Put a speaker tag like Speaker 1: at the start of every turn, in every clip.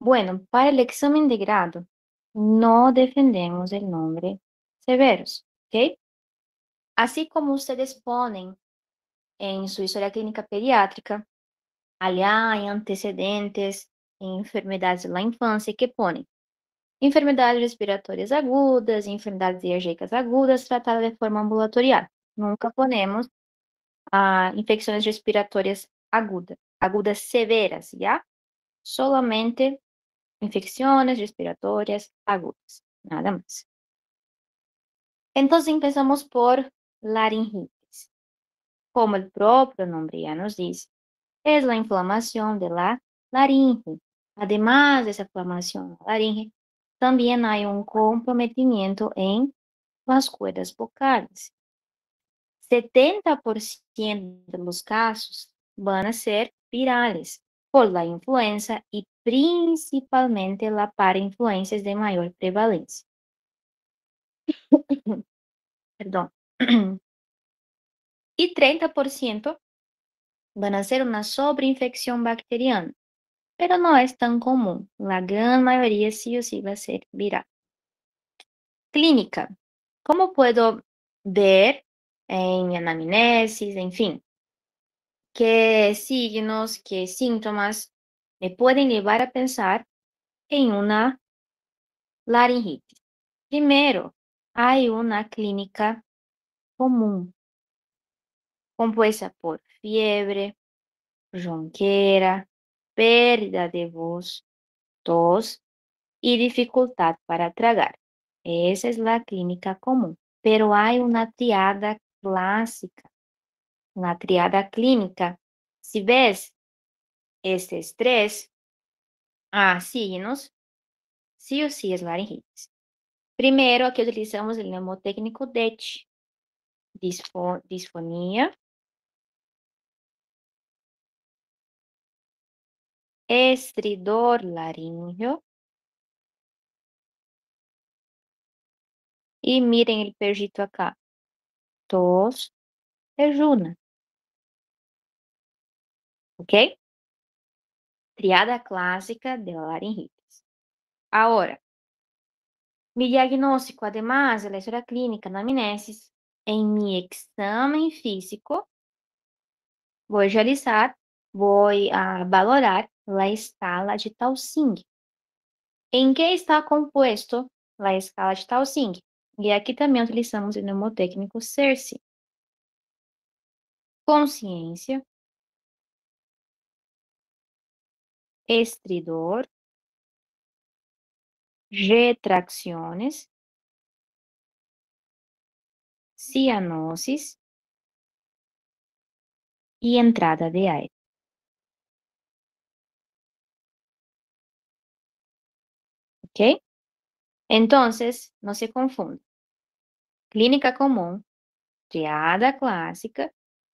Speaker 1: Bueno, para el examen de grado, no defendemos el nombre severos, ¿ok? Así como ustedes ponen en su historia clínica pediátrica, allá hay antecedentes en enfermedades de la infancia que ponen enfermedades respiratorias agudas, enfermedades diarreicas agudas tratadas de forma ambulatorial. Nunca ponemos infecciones respiratorias agudas severas, ¿ya? Solamente infecciones respiratorias agudas, nada más. Entonces empezamos por laringitis. Como el propio nombre ya nos dice, es la inflamación de la laringe. Además de esa inflamación de la laringe, también hay un comprometimiento en las cuerdas vocales. 70% de los casos van a ser virales por la influenza y principalmente la parainfluencia de mayor prevalencia. Perdón. Y 30% van a ser una sobreinfección bacteriana, pero no es tan común. La gran mayoría sí o sí va a ser viral. Clínica. ¿Cómo puedo ver en mi anamnesis, en fin, qué signos, qué síntomas me pueden llevar a pensar en una laringitis? Primero, hay una clínica común, compuesta por fiebre, ronquera, pérdida de voz, tos y dificultad para tragar. Esa es la clínica común. Pero hay una triada clásica, una triada clínica. Si ves estos tres signos, sí o sí es laringitis. Primero, aquí utilizamos el mnemotécnico DECH, disfonía, estridor laríngeo, y miren el perrito acá, tos perruna, ¿ok? Triada clásica de la laringitis. Ahora, mi diagnóstico, además de la historia clínica, anamnesis, en mi examen físico, voy a valorar la escala de Taussig. ¿En qué está compuesto la escala de Taussig? Y aquí también utilizamos el mnemotécnico CERCI. Consciência, estridor, retracciones, cianosis y entrada de aire. ¿Ok? Entonces, no se confunda. Clínica común, triada clásica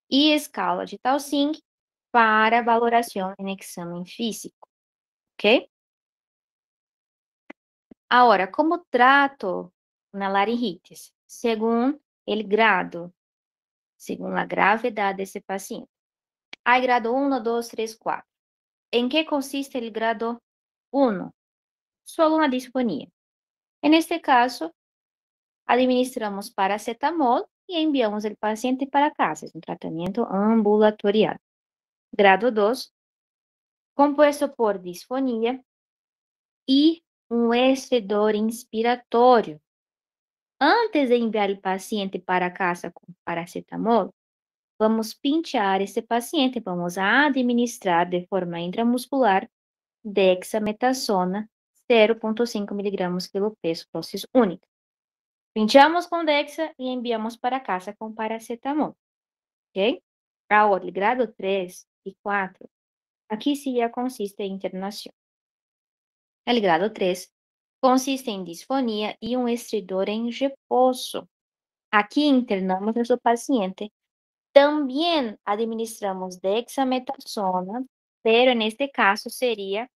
Speaker 1: y escala de Taussig para valoración en examen físico. ¿Ok? Ahora, ¿cómo trato una laringitis? Según el grado, según la gravedad de ese paciente. Hay grado 1, 2, 3, 4. ¿En qué consiste el grado 1? Solo una disfonía. En este caso, administramos paracetamol y enviamos el paciente para casa. Es un tratamiento ambulatorial. Grado 2, compuesto por disfonía y un estridor inspiratório. Antes de enviar el paciente para casa con paracetamol, vamos pinchar esse paciente, vamos administrar de forma intramuscular dexametasona 0,5 miligramos quilo peso, dosis única. Pinchamos com dexa e enviamos para casa com paracetamol, ok? Ahora, el grado 3 y 4, aquí sí ya consiste en internación. El grado 3 consiste en disfonía y un estridor en reposo. Aquí internamos a nuestro paciente. También administramos dexametasona, pero en este caso sería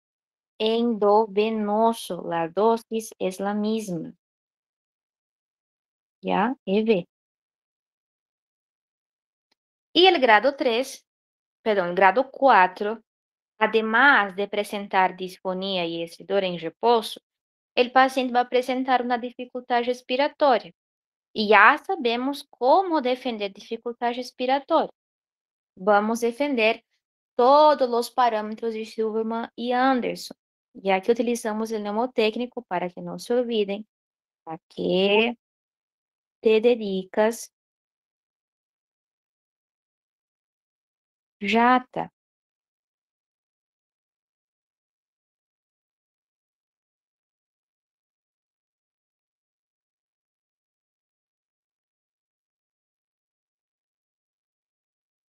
Speaker 1: endovenoso. La dosis es la misma. ¿Ya? EV. Y el grado 3, perdón, el grado 4, Además de apresentar disfonia e estridor em repouso, o paciente vai apresentar uma dificuldade respiratória. E já sabemos como defender dificuldade respiratória. Vamos defender todos os parâmetros de Silverman e Anderson. E aqui utilizamos o mnemotécnico para que não se olvidem a que te dedicas. Jata.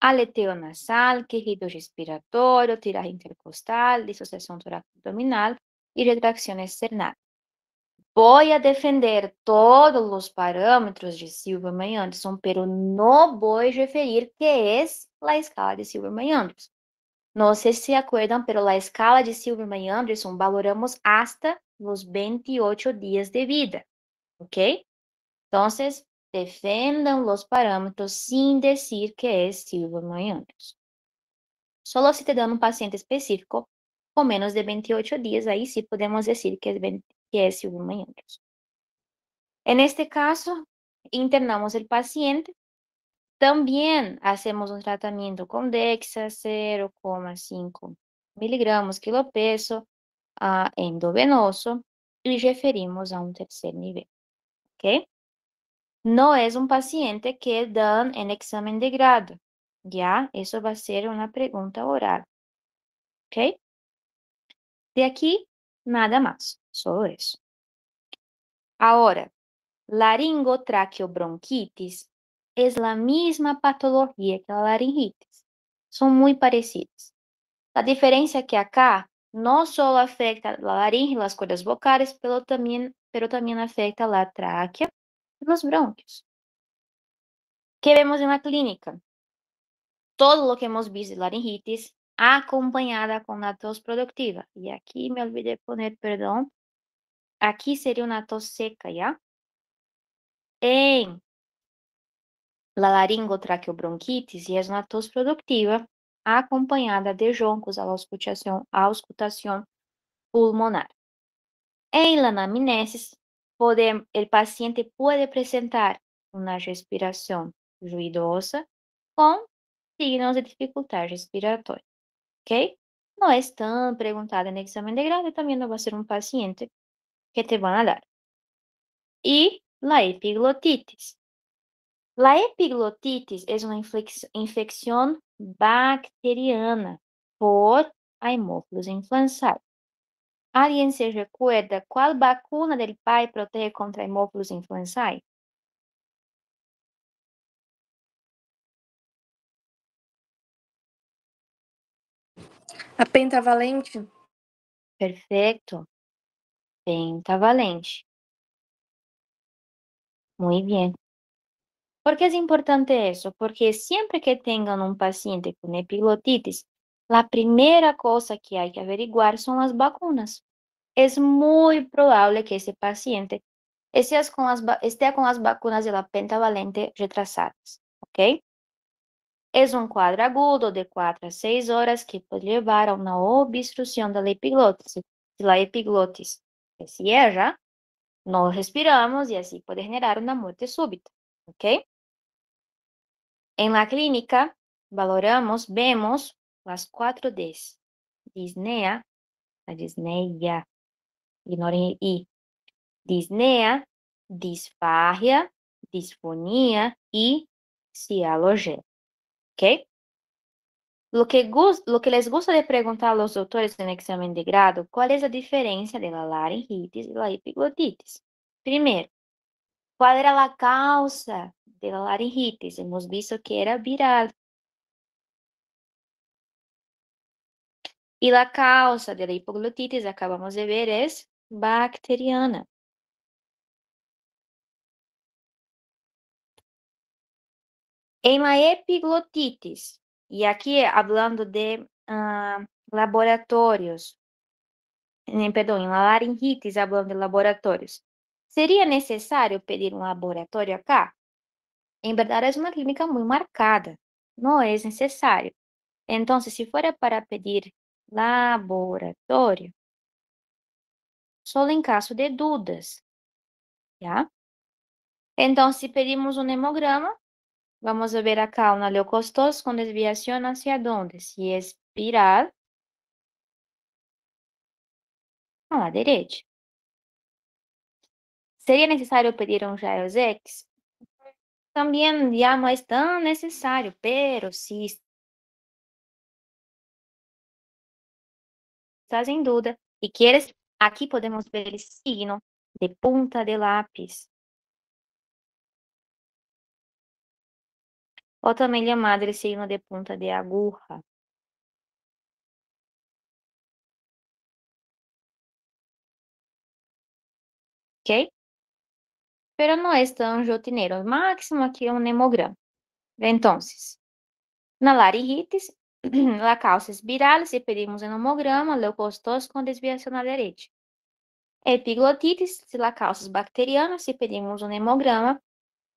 Speaker 1: Aleteo nasal, quejido respiratorio, tiraje intercostal, disociación torácico-abdominal y retracción external. Voy a defender todos los parámetros de Silverman y Anderson, pero no voy a referir qué es la escala de Silverman y Anderson. No sé si se acuerdan, pero la escala de Silverman y Anderson valoramos hasta los 28 días de vida, ¿ok? Entonces, defendan los parámetros sin decir que es Silverman y Anderson. Solo si te dan un paciente específico con menos de 28 días, ahí sí podemos decir que es Silverman y Anderson. En este caso, internamos el paciente. También hacemos un tratamiento con Dexa 0,5 miligramos kilopeso endovenoso y referimos a un tercer nivel, ¿ok? No es un paciente que dan en examen de grado, ¿ya? Eso va a ser una pregunta oral, ¿ok? De aquí, nada más, solo eso. Ahora, laringotraqueobronquitis es la misma patología que la laringitis. Son muy parecidas. La diferencia es que acá no solo afecta la laringe y las cuerdas vocales, pero también afecta la tráquea y los bronquios. ¿Qué vemos en la clínica? Todo lo que hemos visto de laringitis acompañada con la tos productiva. Y aquí me olvidé poner, perdón, aquí sería una tos seca, ¿ya? En la laringotraqueobronquitis es una tos productiva acompañada de roncos a auscultación pulmonar. En la anamnesis, el paciente puede presentar una respiración ruidosa con signos de dificultad respiratoria, ¿ok? No es tan preguntado en examen de grado y también no va a ser un paciente que te van a dar. Y la epiglotitis. La epiglotitis es una infección bacteriana por Haemophilus influenzae. ¿Alguien se recuerda cuál vacuna del pai protege contra Haemophilus influenzae?
Speaker 2: A pentavalente?
Speaker 1: Perfecto. Pentavalente. Muy bien. ¿Por qué es importante eso? Porque siempre que tengan un paciente con epiglotitis, la primera cosa que hay que averiguar son las vacunas. Es muy probable que ese paciente esté con las vacunas de la pentavalente retrasadas, ¿ok? Es un cuadro agudo de 4 a 6 horas que puede llevar a una obstrucción de la epiglotis. Si la epiglotis se cierra, no respiramos y así puede generar una muerte súbita, ¿ok? En la clínica, vemos las 4 Ds. Disnea, la disneia, ignoren I. Disnea, disfagia, disfonía y cialogenia, ¿ok? Lo que les gusta de preguntar a los doctores en examen de grado, ¿cuál es la diferencia de la laringitis y la epiglotitis? Primero, ¿cuál era la causa de la laringitis? Hemos visto que era viral. Y la causa de la hipoglotitis, acabamos de ver, es bacteriana. En la epiglotitis, y aquí hablando de laboratorios, perdón, en la laringitis, hablando de laboratorios, ¿sería necesario pedir un laboratorio acá? En verdad es una clínica muy marcada, no es necesario. Entonces, si fuera para pedir laboratório solo em caso de dúvidas, ¿ya? Então, se pedimos um hemograma, vamos ver acá uma leucocitose com desviação hacia onde? Se é espiral, a la derecha. ¿Sería necesario pedir un rayos X? También ya no es tan necesario, pero si estás en duda y quieres, aquí podemos ver el signo de punta de lápiz, o también llamado el signo de punta de aguja. ¿Ok? Pero no es tan rotineiro. Máximo aquí un hemograma. Entonces, na laringitis, la causa es viral, si pedimos un hemograma, leucocitose con desviación a la derecha. Epiglotitis, se la causa es bacteriana, si pedimos un hemograma,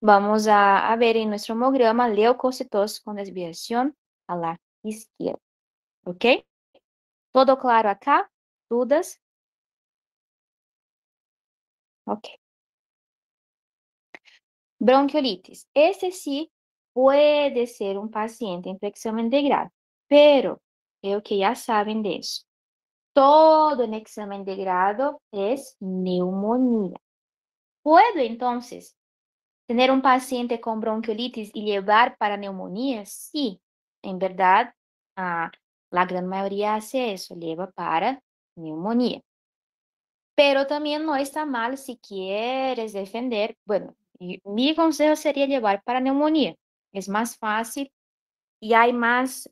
Speaker 1: vamos a ver en nuestro hemograma leucocitose con desviación a la izquierda. ¿Ok? ¿Todo claro acá? ¿Dudas? Ok. Bronquiolitis. Ese sí puede ser un paciente en examen de grado, pero creo que ya saben de eso. Todo en examen de grado es neumonía. ¿Puedo entonces tener un paciente con bronquiolitis y llevar para neumonía? Sí, en verdad, la gran mayoría hace eso, lleva para neumonía. Pero también no está mal si quieres defender, bueno, mi consejo sería llevar para neumonía. Es más fácil y hay más,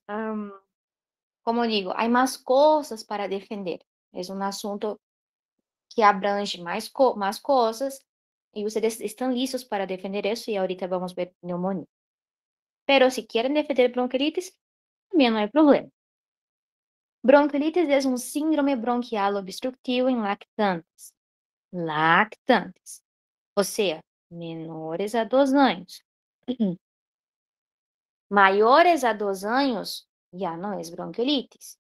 Speaker 1: como digo, hay más cosas para defender. Es un asunto que abrange más cosas y ustedes están listos para defender eso y ahorita vamos a ver neumonía. Pero si quieren defender bronquiolitis, también no hay problema. Bronquiolitis es un síndrome bronquial obstructivo en lactantes. Lactantes. O sea, menores a 2 años. Maiores a 2 años, ya no es bronquiolitis.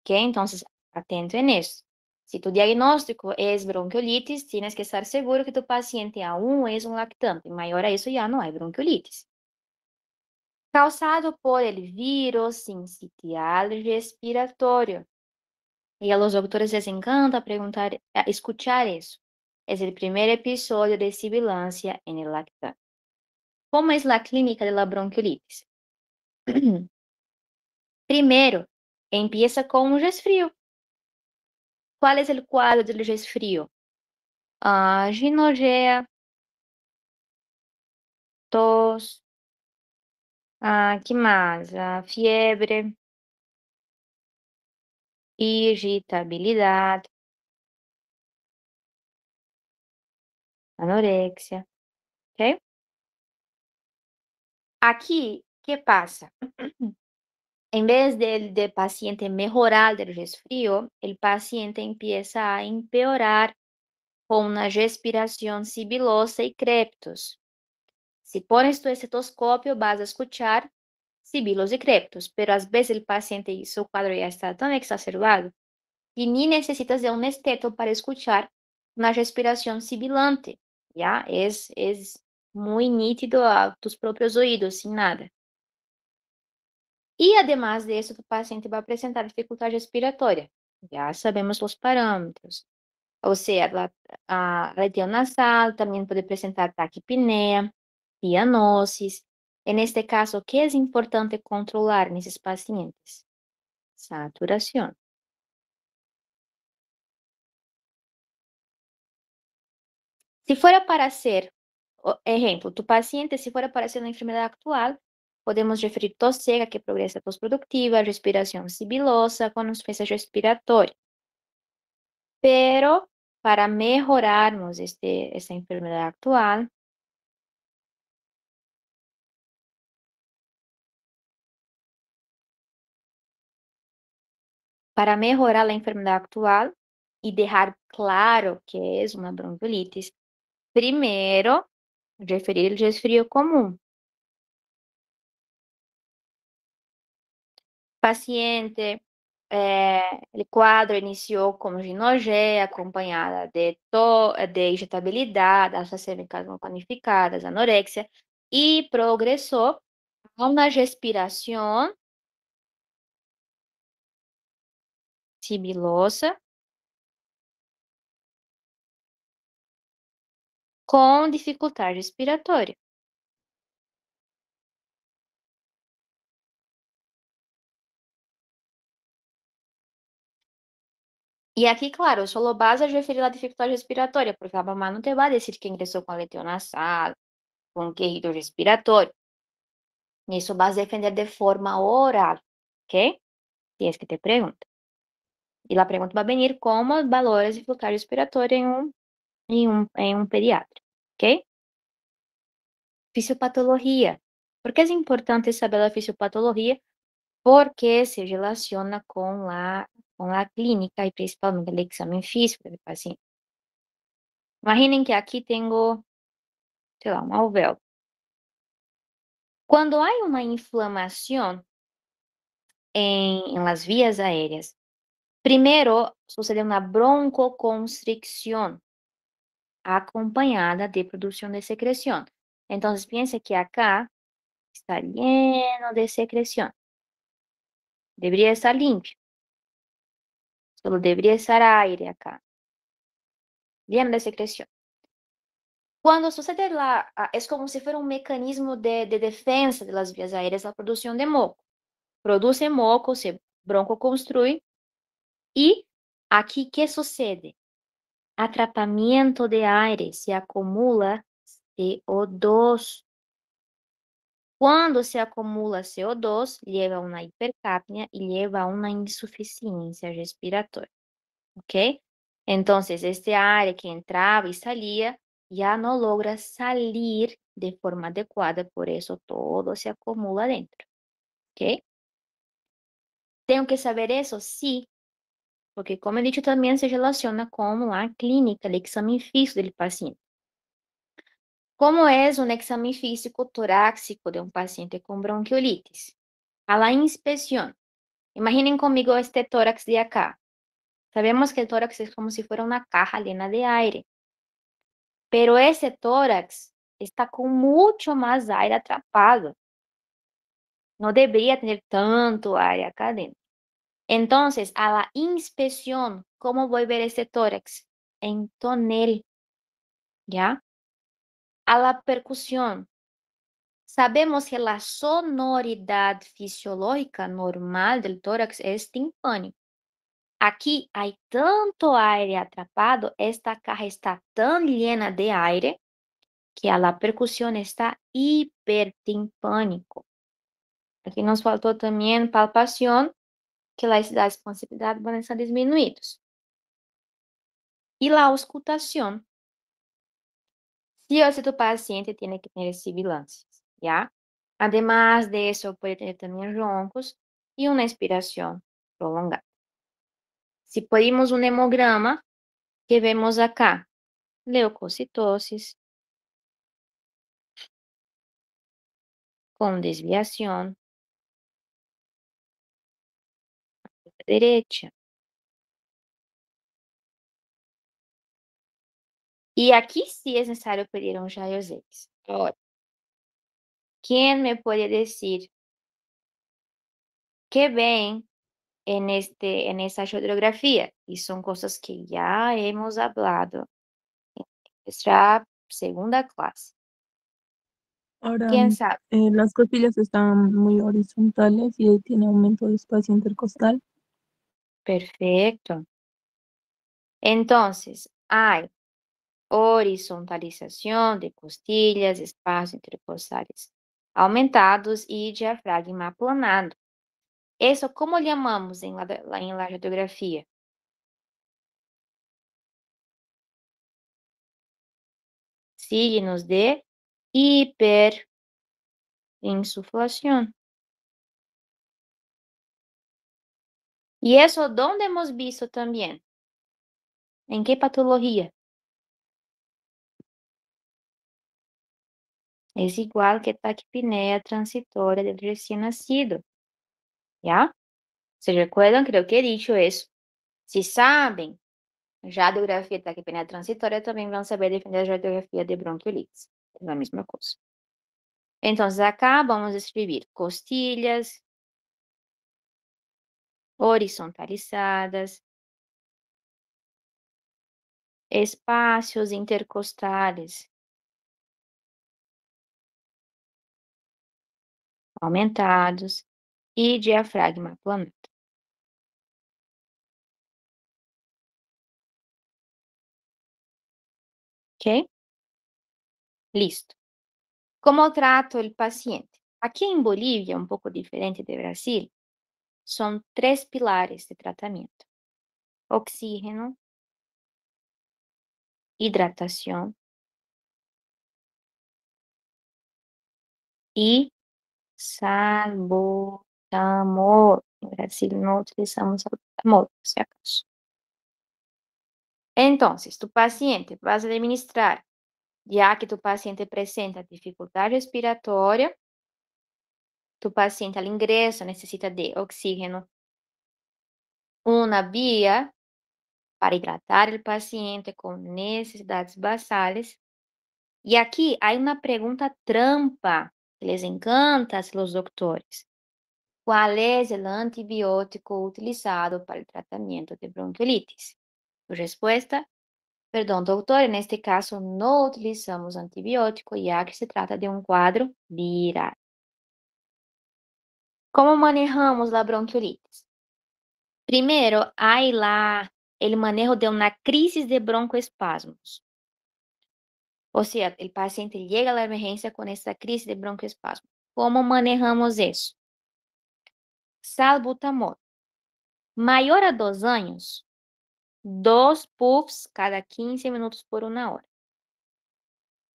Speaker 1: ¿Ok? Entonces, atento en eso. Si tu diagnóstico es bronquiolitis, tienes que estar seguro que tu paciente aún es un lactante. Mayor a eso ya no hay bronquiolitis. Causado por el virus sincitial respiratorio. Y a los doctores les encanta escuchar eso. Es el primer episodio de sibilancia en el lactante. ¿Cómo es la clínica de la bronquiolitis? Primero, empieza con un resfrío. ¿Cuál es el cuadro del resfrío? Ginorrea, tos, ¿qué más? Fiebre, irritabilidad, anorexia, ¿ok? Aquí, ¿qué pasa? En vez del paciente mejorar del resfrío, el paciente empieza a empeorar con una respiración sibilosa y crepitos. Si pones tu estetoscopio, vas a escuchar sibilos y crepitos, pero a veces el paciente y su cuadro ya está tan exacerbado que ni necesitas de un esteto para escuchar una respiración sibilante, ¿ya? Es muy nítido a tus propios oídos, sin nada. Y además de eso, tu paciente va a presentar dificultad respiratoria. Ya sabemos los parámetros. O sea, la región nasal también puede presentar taquipnea, cianosis. En este caso, ¿qué es importante controlar en esos pacientes? Saturación. Si fuera para hacer, ejemplo, tu paciente, si fuera para hacer una enfermedad actual, podemos referir tos seca que progresa a tos productiva, respiración sibilosa con insuficiencia respiratoria. Pero para mejorarnos esta enfermedad actual, para mejorar la enfermedad actual y dejar claro que es una bronquiolitis, primero referir el resfrío común. Paciente el cuadro inició con ginorrea acompañada de irritabilidad, AstraZeneca no planificadas, anorexia, y progresó a una respiración sibilosa com dificuldade respiratória. E aqui, claro, solo vas a referir à dificuldade respiratória, porque a mamá não te vai dizer que ingressou com aleteo nasal, com quejido respiratório. Isso vas a defender de forma oral, ok? Tienes que te pergunta. E a pergunta vai vir como valoras dificuldade respiratória em um pediatra, ok? Fisiopatologia. Por que é importante saber a fisiopatologia? Porque se relaciona com a clínica e principalmente o exame físico do paciente. Imaginem que aqui tenho, sei lá, um alvéolo. Quando há uma inflamação em las vías aéreas, primeiro sucede uma broncoconstricção acompanhada de produção de secreção. Então, pense que acá está lleno de secreção. Deveria estar limpo. Solo deveria estar aire acá. Lleno de secreção. Quando sucede lá, é como se fosse um mecanismo de defesa das vias aéreas, a produção de moco. Produz moco, se broncoconstrui, e aqui, que sucede? Atrapamento de aire, se acumula CO2. Quando se acumula CO2, leva a uma hipercapnia e leva a uma insuficiência respiratória, ok? Então, este ar que entrava e saía já não logra sair de forma adequada, por isso todo se acumula dentro, ok? Tenho que saber isso? Sim, porque, como eu disse, também se relaciona com a clínica, o exame físico do paciente. Como é um exame físico torácico de um paciente com bronquiolitis? A la inspección. Imaginen comigo este tórax de acá. Sabemos que el tórax es como si fuera una caja llena de aire. Pero ese tórax está con mucho más aire atrapado. No debería tener tanto aire acá dentro. Entonces, a la inspección, ¿cómo voy a ver ese tórax? En tonel, ¿ya? A la percusión. Sabemos que la sonoridad fisiológica normal del tórax es timpânico. Aqui há tanto aire atrapado, esta caja está tão llena de aire que a percussão está hipertimpânico. Aqui nos faltou também palpação, que a expansividade vão estar diminuídos. E a auscultação. Sí o sí tu paciente tiene que tener sibilancias, ¿ya? Además de eso, puede tener también roncos y una expiración prolongada. Si pedimos un hemograma, que vemos acá? Leucocitosis con desviación derecha. Y aquí sí es necesario pedir un rayos X. Ahora, ¿quién me puede decir qué ven en esa radiografía? Y son cosas que ya hemos hablado en nuestra segunda clase.
Speaker 3: Ahora,
Speaker 1: ¿Quién sabe?
Speaker 3: las costillas están muy horizontales y tiene aumento de espacio intercostal.
Speaker 1: Perfecto. Entonces, hay horizontalización de costillas, espacios intercostales aumentados y diafragma aplanado. Eso, ¿cómo llamamos en la radiografía? Signos de hiperinsuflación. Y eso, ¿dónde hemos visto también? ¿En qué patología? Es igual que taquipnea transitoria del recién nacido, ¿ya? ¿Se recuerdan? Creo que he dicho eso. Si saben já de grafia de taquipnea transitória, também vão saber defender a radiografia de bronquiolites. É a mesma coisa. Então, acá vamos escrever costilhas horizontalizadas, espaços intercostales aumentados e diafragma aplanado. Ok? Listo. Como trato o paciente? Aqui em Bolívia, um pouco diferente de Brasil, são 3 pilares de tratamento: oxígeno, hidratação e salbutamol. No Brasil não utilizamos salbutamol, por si acaso. Então, tu paciente vas a administrar, já que tu paciente apresenta dificuldade respiratória, tu paciente al ingresso necessita de oxígeno, uma via para hidratar o paciente com necessidades basales. E aqui há uma pergunta trampa que les encanta a los doctores. ¿Cuál es el antibiótico utilizado para el tratamiento de bronquiolitis? Respuesta: perdão, doutor, neste caso não utilizamos antibiótico, já que se trata de um quadro viral. Como manejamos a bronquiolitis? Primeiro, há lá o manejo de uma crise de broncoespasmos. Ou seja, o paciente chega à emergência com essa crise de broncoespasmo. Como manejamos isso? Salbutamol. Maior a 2 anos, 2 puffs cada 15 minutos por 1 hora.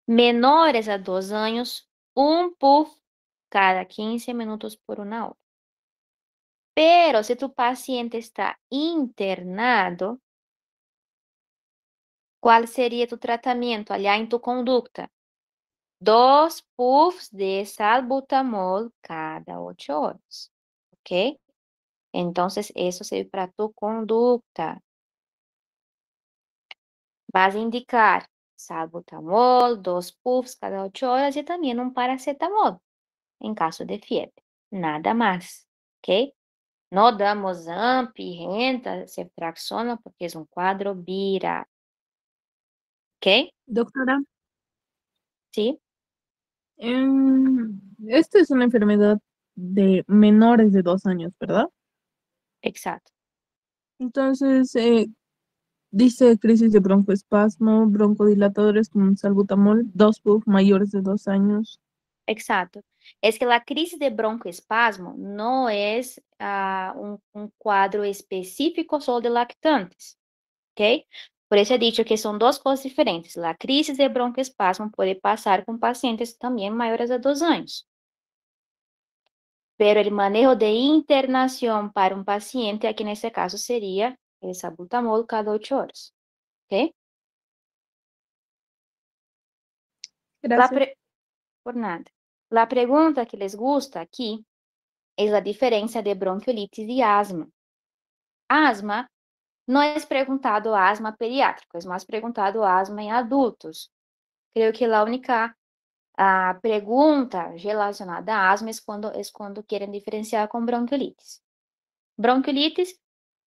Speaker 1: Menores a 2 anos, 1 puff cada 15 minutos por 1 hora. Pero se tu paciente está internado, qual seria tu tratamento allá em tu conducta? 2 puffs de salbutamol cada 8 horas, ¿ok? Entonces, eso sirve para tu conducta. Vas a indicar salbutamol, 2 puffs cada 8 horas e também um paracetamol, em caso de fiebre. Nada mais, ¿ok? Não damos AMP, renta, ceftriaxona, porque é um quadro viral, ¿ok?
Speaker 3: Doctora,
Speaker 1: Sí,
Speaker 3: esta es una enfermedad de menores de 2 años, ¿verdad?
Speaker 1: exacto.
Speaker 3: Entonces, dice crisis de broncoespasmo, broncodilatadores con salbutamol, 2 puff mayores de 2 años.
Speaker 1: Exacto. Es que la crisis de broncoespasmo no es un cuadro específico solo de lactantes, ¿ok? Por eso he dicho que son dos cosas diferentes. La crisis de broncoespasmo puede pasar con pacientes también mayores de 2 años. Pero el manejo de internación para un paciente, aquí en este caso sería el salbutamol cada 8 horas, ¿ok?
Speaker 3: Gracias.
Speaker 1: Por nada. La pregunta que les gusta aquí es la diferencia de bronquiolitis y asma. Asma não é perguntado asma pediátrico, é mais perguntado asma em adultos. Creio que a única pergunta relacionada a asma é quando querem diferenciar com bronquiolitis. Bronquiolitis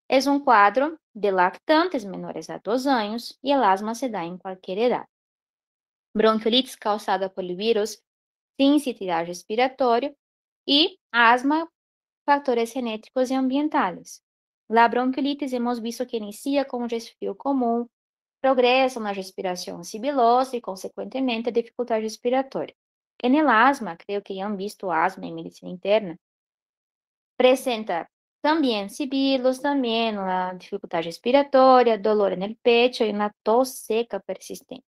Speaker 1: é um quadro de lactantes menores a 2 anos e o asma se dá em qualquer idade. Bronquiolitis causada por vírus sincitividade respiratória e asma, fatores genéticos e ambientales. La bronquiolitis hemos visto que inicia com um resfrio comum, progressa na respiração sibilosa e, consequentemente, a dificuldade respiratória. En el asma, creio que han visto asma em medicina interna, presenta também sibilos, também uma dificuldade respiratória, dolor no pecho e uma tos seca persistente.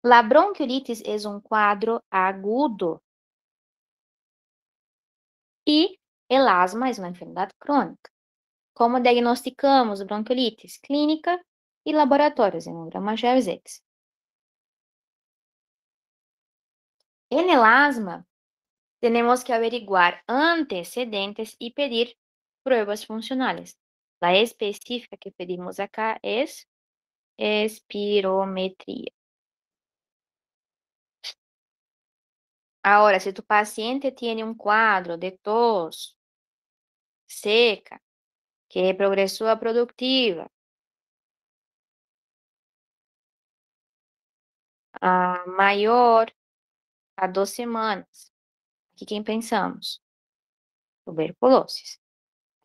Speaker 1: La bronquiolitis é um quadro agudo e el asma é uma enfermidade crônica. Como diagnosticamos bronquiolitis? Clínica e laboratórios, hemograma G6. En el asma, tenemos que averiguar antecedentes y pedir pruebas funcionales. La específica que pedimos acá es espirometría. Ahora, si tu paciente tiene un cuadro de tos seca, que progresó a productiva, mayor a 2 semanas, aqui quem pensamos? Tuberculose.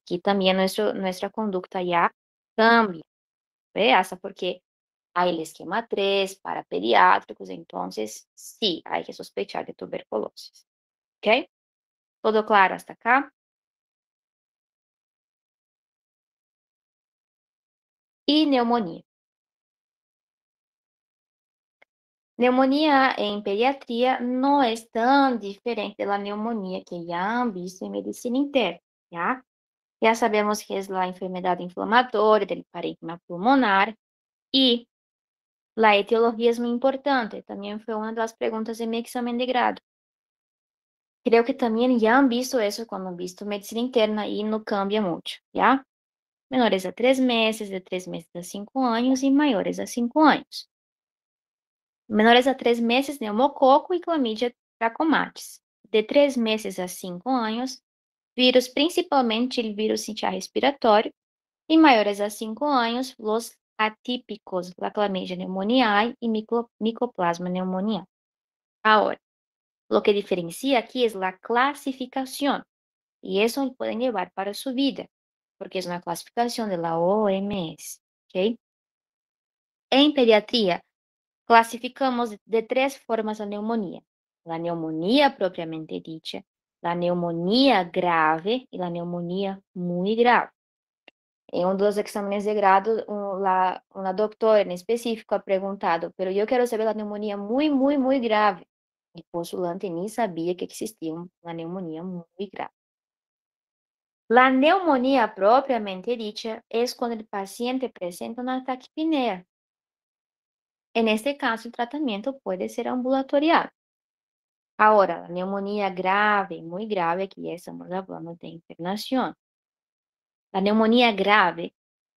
Speaker 1: Aqui também nuestra conducta ya cambia, ¿ve? Hasta porque hay el esquema 3 para pediátricos, entonces sí, hay que sospechar de tuberculosis, ¿ok? ¿Todo claro hasta acá? Y neumonía. Neumonía en pediatría no es tan diferente de la neumonía que ya han visto en medicina interna, ¿ya? Ya sabemos que es la enfermedad inflamatoria del parénquima pulmonar y la etiología es muy importante. También fue una de las preguntas de mi examen de grado. Creo que también ya han visto eso cuando han visto medicina interna y no cambia mucho, ¿ya? Menores a 3 meses, de 3 meses a 5 años y mayores a 5 años. Menores a 3 meses, neumococo y clamidia trachomatis. De 3 meses a 5 años, vírus, principalmente el virus sincicial respiratório. Y mayores a 5 años, los atípicos, la clamidia pneumoniae y micoplasma pneumoniae. Ahora, lo que diferencia aquí es la clasificación. Y eso pueden llevar para su vida, porque es una clasificación de la OMS. ¿Ok? En pediatría, clasificamos de 3 formas a neumonía. La neumonía propiamente dicha, la neumonía grave y la neumonía muy grave. Em um dos exames de grado, uma doutora em específico ha perguntado, pero eu quero saber a pneumonia muito grave. E o postulante nem sabia que existia uma pneumonia muito grave. La neumonía propiamente dicha es cuando el paciente presenta una taquipnea. En este caso, el tratamiento puede ser ambulatorial. Ahora, la neumonía grave, muy grave, aquí ya estamos hablando de internación. La neumonía grave,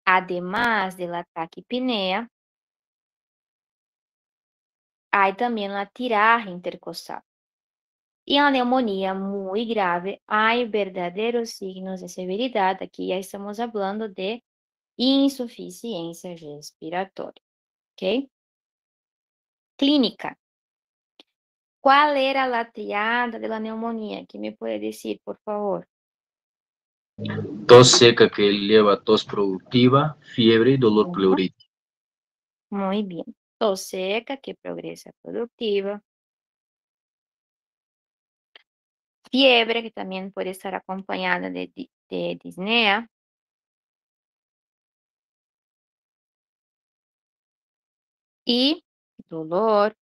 Speaker 1: además de la taquipnea, hay también la tiraje intercostal. Y en la neumonía muy grave, hay verdaderos signos de severidad. Aquí ya estamos hablando de insuficiencia respiratoria. ¿Ok? Clínica. ¿Cuál era la triada de la neumonía? ¿Quién me puede decir, por favor?
Speaker 4: Tos seca que lleva tos productiva, fiebre y dolor pleurítico.
Speaker 1: Muy bien. Tos seca que progresa productiva. Fiebre que también puede estar acompañada de disnea. Y dolor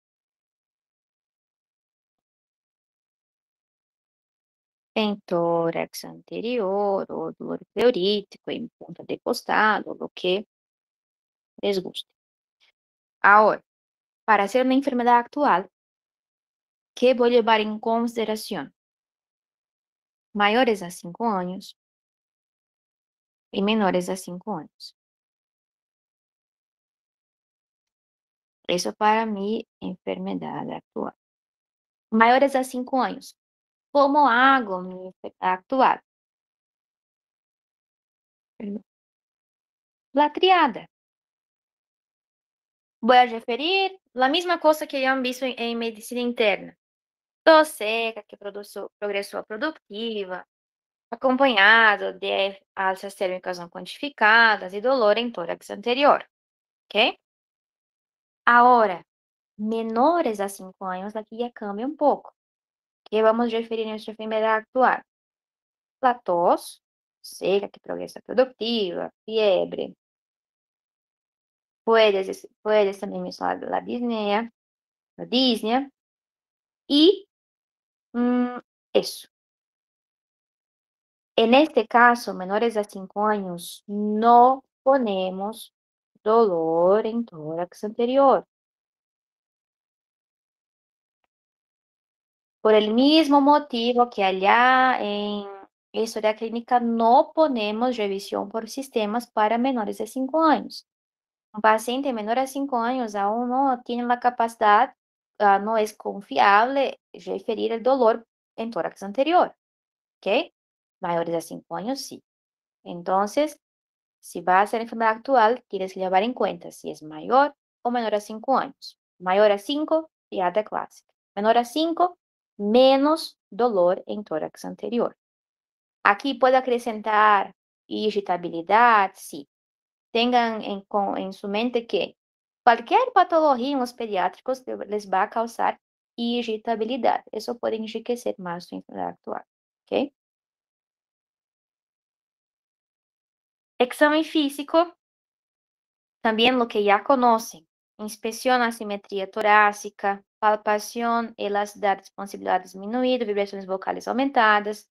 Speaker 1: en tórax anterior o dolor pleurítico en punta de costado, lo que les guste. Ahora, para ser una enfermedad actual, ¿qué voy a llevar en consideración? Mayores a 5 años y menores a 5 años. Eso para mi enfermedad actual. Mayores a 5 años. ¿Cómo hago mi enfermedad actual? La triada. Voy a referir la misma cosa que ya han visto en medicina interna. Tos seca que progresó a productiva, acompanhado de alças térmicas não quantificadas e dolor em tórax anterior, ok? Agora, menores a 5 anos, aqui já cambia um pouco. Que vamos referir a nossa enfermidade actual. La tos seca que progresa productiva, fiebre. Puedes também mencionar la disnea, y eso. En este caso, menores a 5 años, no ponemos dolor en tórax anterior. Por el mismo motivo que allá en Historia clínica no ponemos revisión por sistemas para menores de 5 años. Un paciente menor a 5 años aún no tiene la capacidad, no es confiable referir el dolor en tórax anterior, ¿ok? Mayores de 5 años, sí. Entonces, si va a ser enfermedad actual, tienes que llevar en cuenta si es mayor o menor a 5 años. Mayor a 5, diarrea clásica. Menor a 5, menos dolor en tórax anterior. Aquí puedo acrescentar irritabilidad, sí. Tengan en su mente que cualquier patología en los pediátricos les va a causar irritabilidad. Eso puede enriquecer más su enfermedad actual, ¿ok? Examen físico, también lo que ya conocen. Inspección a simetría torácica, palpación, elasticidad, responsibilidad disminuida, vibraciones vocales aumentadas,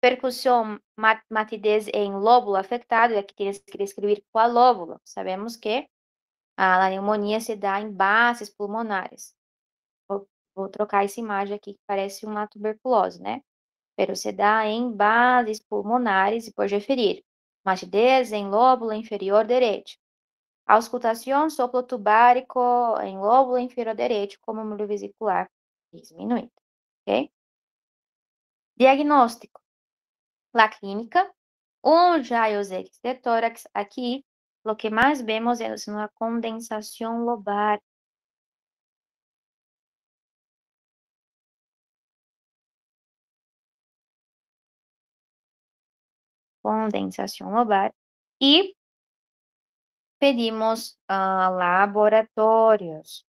Speaker 1: percusión, matidez en lóbulo afectado, y aquí tienes que describir cuál lóbulo. Sabemos que la neumonía se dá em bases pulmonares. Vou trocar essa imagem aqui que parece uma tuberculose, né? Pero se dá em bases pulmonares e pode referir matidez em lóbulo inferior direito. Auscultação, soplo tubárico em lóbulo inferior direito, como múlio vesicular disminuído, ok? Diagnóstico. La clínica, un rayos X de tórax. Aquí, lo que más vemos es una condensación lobar. Condensación lobar. Y pedimos laboratorios.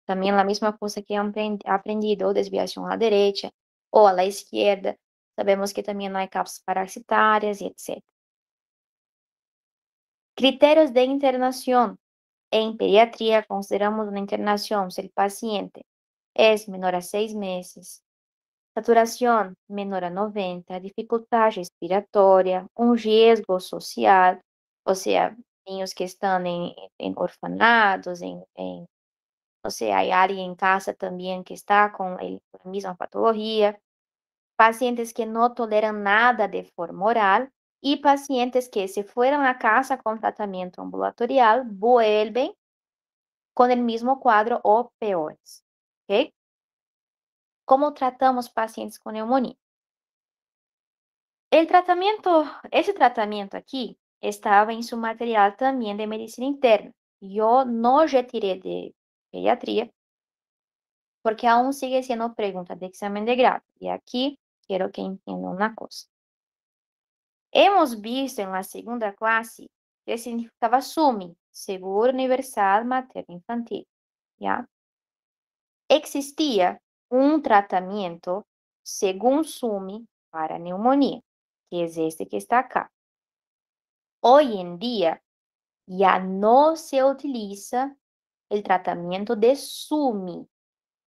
Speaker 1: También la misma cosa que han aprendido, desviación a la derecha o a la izquierda. Sabemos que también hay capas parasitarias y etc. Criterios de internación. En pediatría consideramos una internación si el paciente es menor a 6 meses, saturación menor a 90, dificultad respiratoria, un riesgo social, o sea, niños que están en orfanatos, o sea, hay alguien en casa también que está con la misma patología, pacientes que no toleran nada de forma oral y pacientes que se fueron a casa con tratamiento ambulatorial vuelven con el mismo cuadro o peores, ¿ok? ¿Cómo tratamos pacientes con neumonía? Ese tratamiento aquí estaba en su material también de medicina interna. Yo no retiré de pediatría porque aún sigue siendo pregunta de examen de grado. Y aquí quiero que entiendan una cosa. Hemos visto en la segunda clase que significaba SUMI, Seguro Universal Materno Infantil, ¿ya? Existía un tratamiento según SUMI para neumonía, que es este que está acá. Hoy en día ya no se utiliza el tratamiento de SUMI.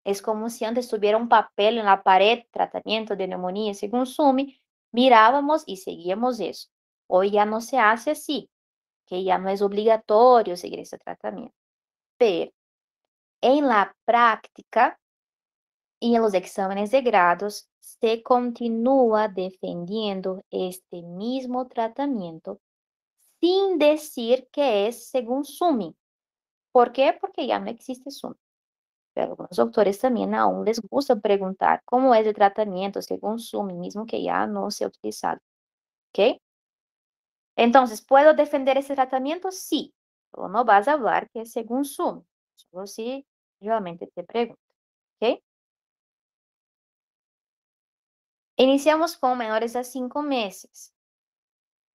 Speaker 1: Es como si antes tuviera un papel en la pared, tratamiento de neumonía según SUMI, mirábamos y seguíamos eso. Hoy ya no se hace así, que ya no es obligatorio seguir ese tratamiento. Pero en la práctica y en los exámenes de grados se continúa defendiendo este mismo tratamiento sin decir que es según SUMI. ¿Por qué? Porque ya no existe SUMI. Pero algunos doctores también aún les gusta preguntar cómo es el tratamiento según SUMI, mismo que ya no se ha utilizado. ¿Ok? Entonces, ¿puedo defender ese tratamiento? Sí. Pero no vas a hablar que es según SUMI. Solo si realmente te pregunto. ¿Ok? Iniciamos con menores a 5 meses.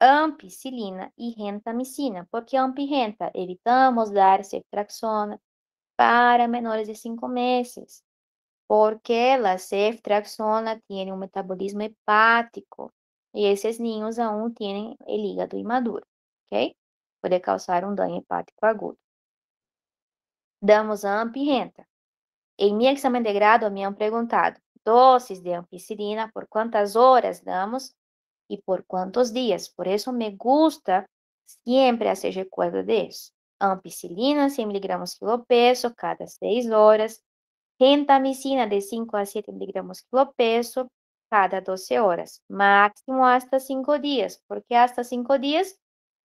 Speaker 1: Ampicilina y gentamicina. ¿Por qué ampi y genta? Evitamos dar ceftriaxona para menores de 5 meses. Porque la ceftriaxona tiene un metabolismo hepático. Y esos niños aún tienen el hígado inmaduro. ¿Ok? Puede causar un daño hepático agudo. Damos ampi y genta. En mi examen de grado me han preguntado dosis de ampicilina, por cuántas horas damos y por cuántos días. Por eso me gusta siempre hacer recuerdo de eso. Ampicilina, 100 miligramos kilopeso cada 6 horas. Gentamicina, de 5 a 7 miligramos kilopeso cada 12 horas, máximo hasta 5 días. ¿Por qué hasta 5 días?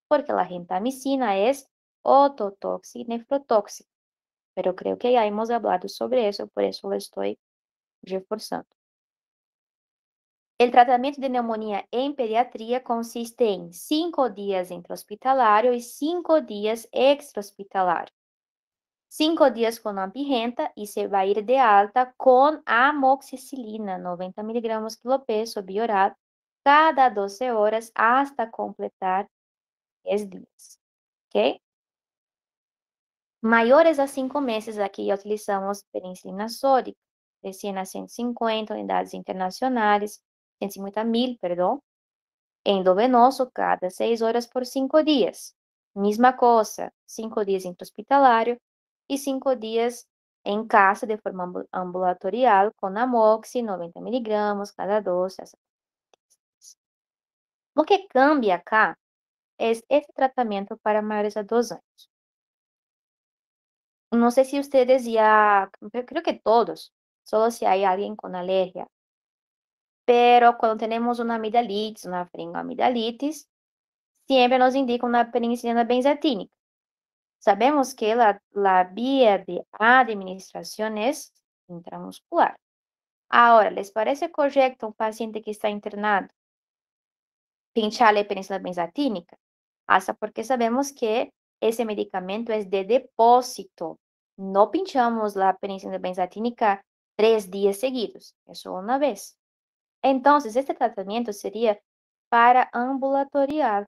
Speaker 1: Porque la gentamicina es ototóxica y nefrotóxica. Pero creo que ya hemos hablado sobre eso, por eso lo estoy reforzando. El tratamiento de neumonía en pediatría consiste en 5 días intrahospitalario y 5 días extrahospitalario. 5 días con ampigenta y se va a ir de alta con amoxicilina, 90 miligramos kilopeso bioral, cada 12 horas hasta completar 10 días. ¿Ok? Mayores a 5 meses, aquí ya utilizamos penicilina sódica, de 100 a 150 unidades internacionales, 150.000, perdón, endovenoso cada 6 horas por 5 días. Misma cosa, 5 días intrahospitalario y 5 días en casa de forma ambulatorial con amoxi, 90 miligramos cada 12. Lo que cambia acá es este tratamiento para mayores a 2 años. No sé si ustedes ya, creo que todos, solo si hay alguien con alergia. Pero cuando tenemos una amigdalitis, una faringoamigdalitis, siempre nos indica una penicilina benzatínica. Sabemos que la vía de administración es intramuscular. Ahora, ¿les parece correcto a un paciente que está internado pincharle penicilina benzatínica? Hasta porque sabemos que ese medicamento es de depósito. No pinchamos la penicilina benzatínica 3 días seguidos, eso una vez. Entonces, este tratamiento sería para ambulatorial.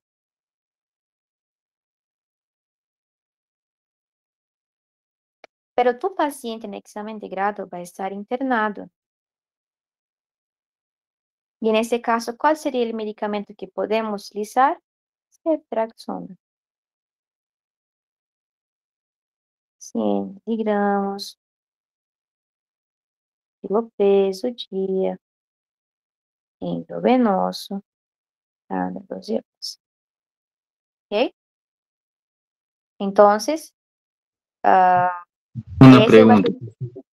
Speaker 1: Pero tu paciente en examen de grado va a estar internado. Y en este caso, ¿cuál sería el medicamento que podemos utilizar? Ceftriaxona. 100 miligramos, kilopeso dia, endovenoso, cada 12 horas. ¿Ok? Entonces,
Speaker 4: Una
Speaker 1: ese va a
Speaker 4: pregunta.
Speaker 1: ser...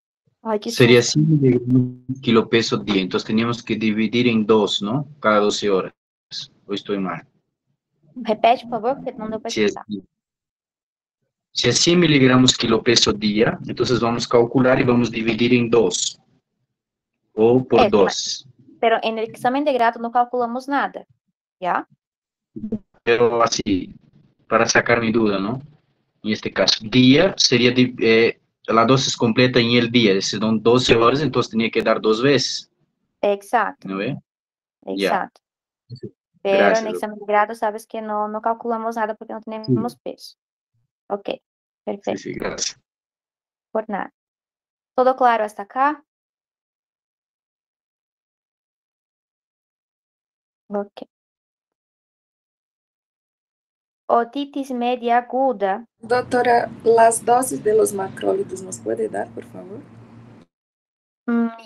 Speaker 1: Ay, qué
Speaker 4: Sería
Speaker 1: susto.
Speaker 4: 100 miligramos kilopeso día, entonces teníamos que dividir en 2, ¿no? Cada 12 horas. ¿O estoy mal?
Speaker 1: Repete, por favor, porque não deu para
Speaker 4: Si es,
Speaker 1: escutar.
Speaker 4: si es 100 miligramos kilopeso día, entonces vamos a calcular y vamos a dividir en 2. O por
Speaker 1: É,
Speaker 4: 2.
Speaker 1: pero en el examen de grado no calculamos nada, ¿ya?
Speaker 4: Pero así, para sacar mi duda, ¿no? En este caso, día sería la dosis completa en el día, son 12 horas, entonces tenía que dar 2 veces,
Speaker 1: Exacto,
Speaker 4: ¿no ve? Ya,
Speaker 1: exacto. Pero en
Speaker 4: gracias.
Speaker 1: examen de grado sabes que no calculamos nada porque no tenemos
Speaker 4: Sí,
Speaker 1: peso. Ok,
Speaker 4: sí,
Speaker 1: perfecto.
Speaker 4: sí, gracias.
Speaker 1: Por nada. ¿Todo claro hasta acá? Ok. Otitis media aguda.
Speaker 2: Doctora, las dosis de los macrólidos nos puede dar, por favor?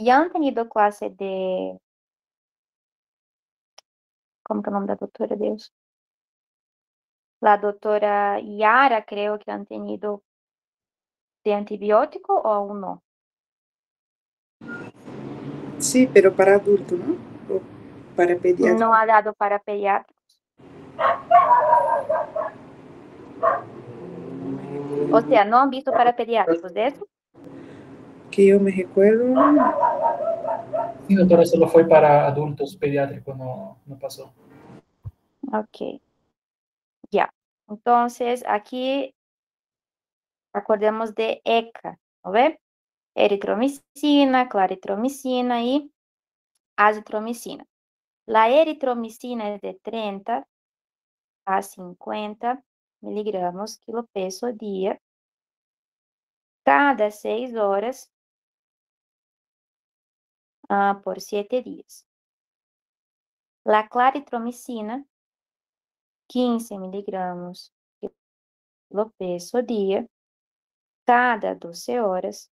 Speaker 1: Ya han tenido clase de... ¿Cómo que es el nombre de la doctora, Dios? La doctora Yara creo que han tenido de antibiótico o aún no.
Speaker 2: Sí, pero para adulto, ¿no? O para pediatra.
Speaker 1: No ha dado para pediátricos. O sea, no han visto para pediátricos de eso.
Speaker 2: Que yo me recuerdo.
Speaker 5: Sí, doctora, solo fue para adultos, pediátrico no pasó.
Speaker 1: Ok, ya. Entonces, aquí acordemos de ECA, ¿no ve? Eritromicina, claritromicina y azitromicina. La eritromicina es de 30 a 50 miligramos kilopeso día, cada 6 horas por 7 días. La claritromicina, 15 miligramos kilopeso día, cada 12 horas,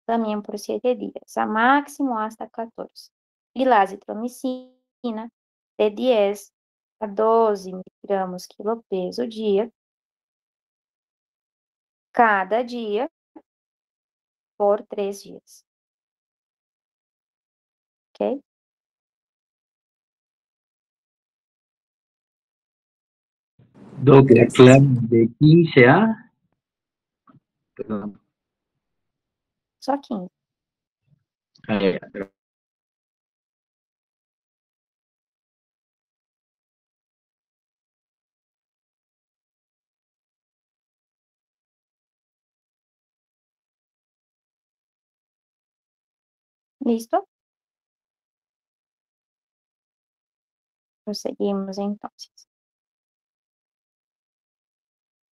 Speaker 1: también por 7 días, a máximo hasta 14. Y la azitromicina, de 10 a 12 miligramos kilopeso día, cada dia, por 3 dias. ¿ok?
Speaker 4: Doc,
Speaker 2: Gracias.
Speaker 4: claro, de 15 a... Perdón.
Speaker 1: Só 15.
Speaker 4: Eh,
Speaker 1: ¿Listo? Prosseguimos entonces.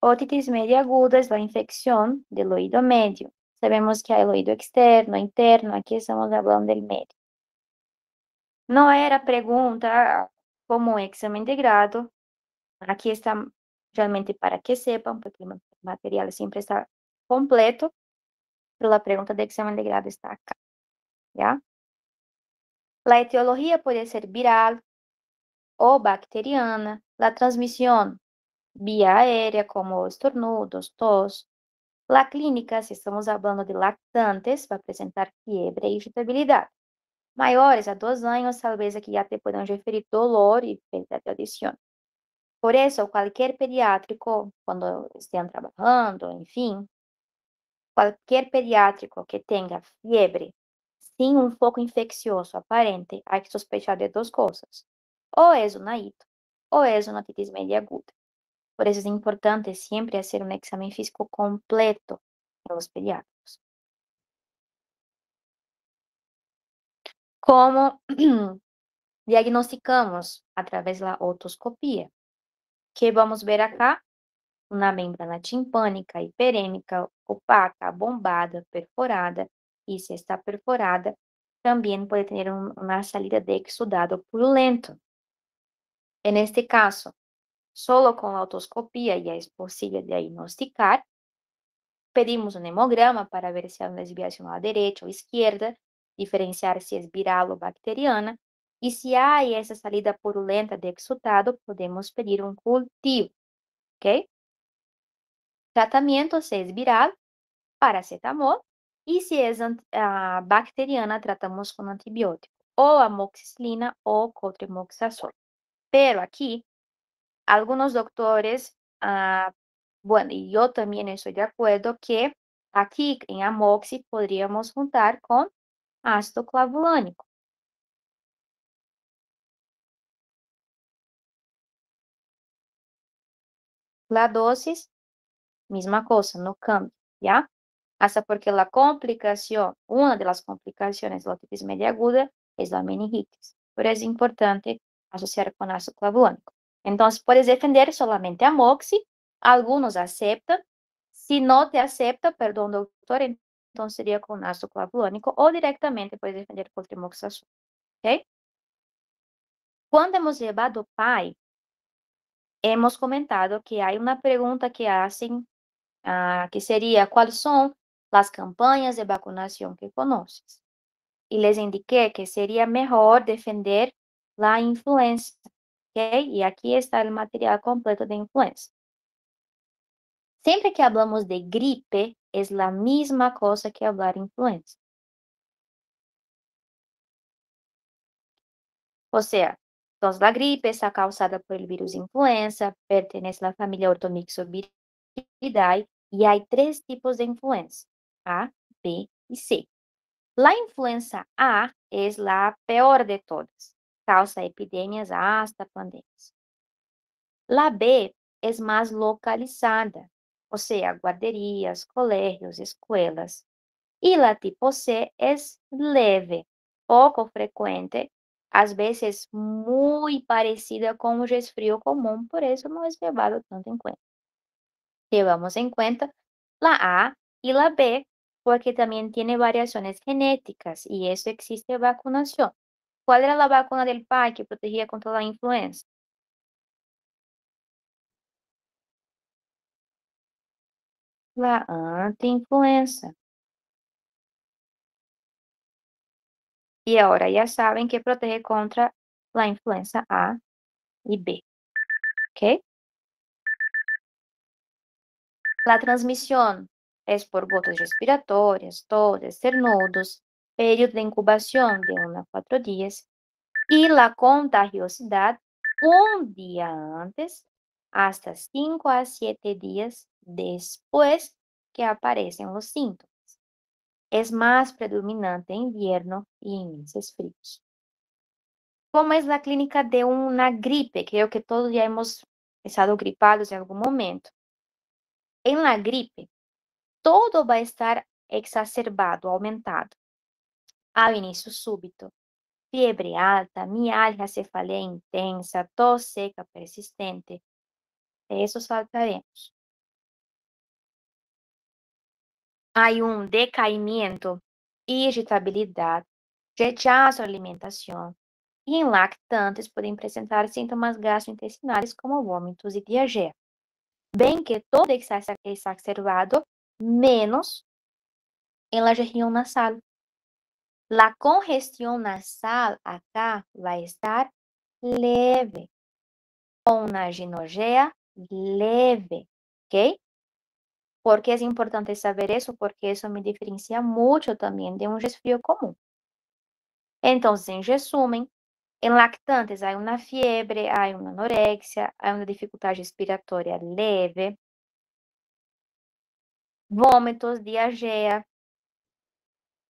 Speaker 1: Otitis media aguda es la infección del oído medio. Sabemos que hay el oído externo, interno, aquí estamos hablando del medio. No era pregunta como examen de grado. Aquí está realmente para que sepan, porque el material siempre está completo, pero la pregunta de examen de grado está acá, ¿ya? La etiología puede ser viral o bacteriana. La transmisión vía aérea, como estornudos, tos. La clínica, si estamos hablando de lactantes, va a presentar fiebre e irritabilidad. Maiores a 2 años, tal vez aquí ya te puedan referir dolor y pérdida de audición. Por eso, cualquier pediátrico, cuando estén trabajando, en fin, cualquier pediátrico que tenga fiebre sin un foco infeccioso aparente, hay que sospechar de 2 cosas. O es una hito, o es una otitis media aguda. Por eso es importante siempre hacer un examen físico completo en los pediátricos. ¿Cómo diagnosticamos? A través de la otoscopia. ¿Qué vamos a ver acá? Una membrana timpânica hiperémica, opaca, bombada, perforada. Y si está perforada, también puede tener una salida de exudado purulento. En este caso, solo con la otoscopia ya es posible diagnosticar. Pedimos un hemograma para ver si hay una desviación a la derecha o izquierda, diferenciar si es viral o bacteriana. Y si hay esa salida purulenta de exudado, podemos pedir un cultivo, ¿ok? Tratamento, si es viral, paracetamol. Y si es bacteriana, tratamos con antibiótico, o amoxicilina o cotrimoxazol. Pero aquí, algunos doctores, bueno, y yo también estoy de acuerdo que aquí en amoxi podríamos juntar con ácido clavulânico. La dosis, misma cosa, no cambia, ¿ya? Hasta porque la complicación, una de las complicaciones de la otitis media aguda es la meningitis. Pero es importante asociar con ácido clavulânico. Entonces, puedes defender solamente amoxi, algunos aceptan. Si no te acepta, perdón, doctor, entonces sería con ácido clavulânico o directamente puedes defender con trimoxazol, ¿ok? Cuando hemos llevado PAI, hemos comentado que hay una pregunta que hacen, que sería, ¿cuáles son las campañas de vacunación que conoces? Y les indiqué que sería mejor defender la influenza, ¿ok? Y aquí está el material completo de influenza. Siempre que hablamos de gripe, es la misma cosa que hablar influenza. O sea, entonces la gripe está causada por el virus influenza, pertenece a la familia Orthomyxoviridae y hay 3 tipos de influenza, A, B y C. La influenza A es la peor de todas, causa epidemias hasta pandemias. La B es más localizada, o sea, guarderías, colegios, escuelas. Y la tipo C es leve, poco frecuente, a veces muy parecida con un resfrío común, por eso no es llevado tanto en cuenta. Llevamos en cuenta la A y la B porque también tiene variaciones genéticas y eso existe vacunación. ¿Cuál era la vacuna del PAI que protegía contra la influenza? La antiinfluenza. Y ahora ya saben que protege contra la influenza A y B. ¿Ok? La transmisión es por gotas respiratorias, tos, esternudos. periodo de incubación de 1 a 4 días y la contagiosidad un día antes hasta 5 a 7 días después que aparecen los síntomas. Es más predominante en invierno y en meses fríos. ¿Cómo es la clínica de una gripe? Creo que todos ya hemos estado gripados en algún momento. En la gripe, todo va a estar exacerbado, aumentado. Ao inicio súbito, fiebre alta, mialgia, cefalea intensa, tos seca persistente. De esos faltaremos. Hay un decaimiento, irritabilidad, rechazo a alimentación, y en lactantes pueden presentar síntomas gastrointestinales como vómitos y diarrea. Ven que todo está exacerbado, menos en la región nasal. La congestión nasal acá va a estar leve, con una ginorrea leve, ¿ok? ¿Por qué es importante saber eso? Porque eso me diferencia mucho también de un resfrío común. Entonces, en resumen, en lactantes hay una fiebre, hay una anorexia, hay una dificultad respiratoria leve, vômitos, diarrea.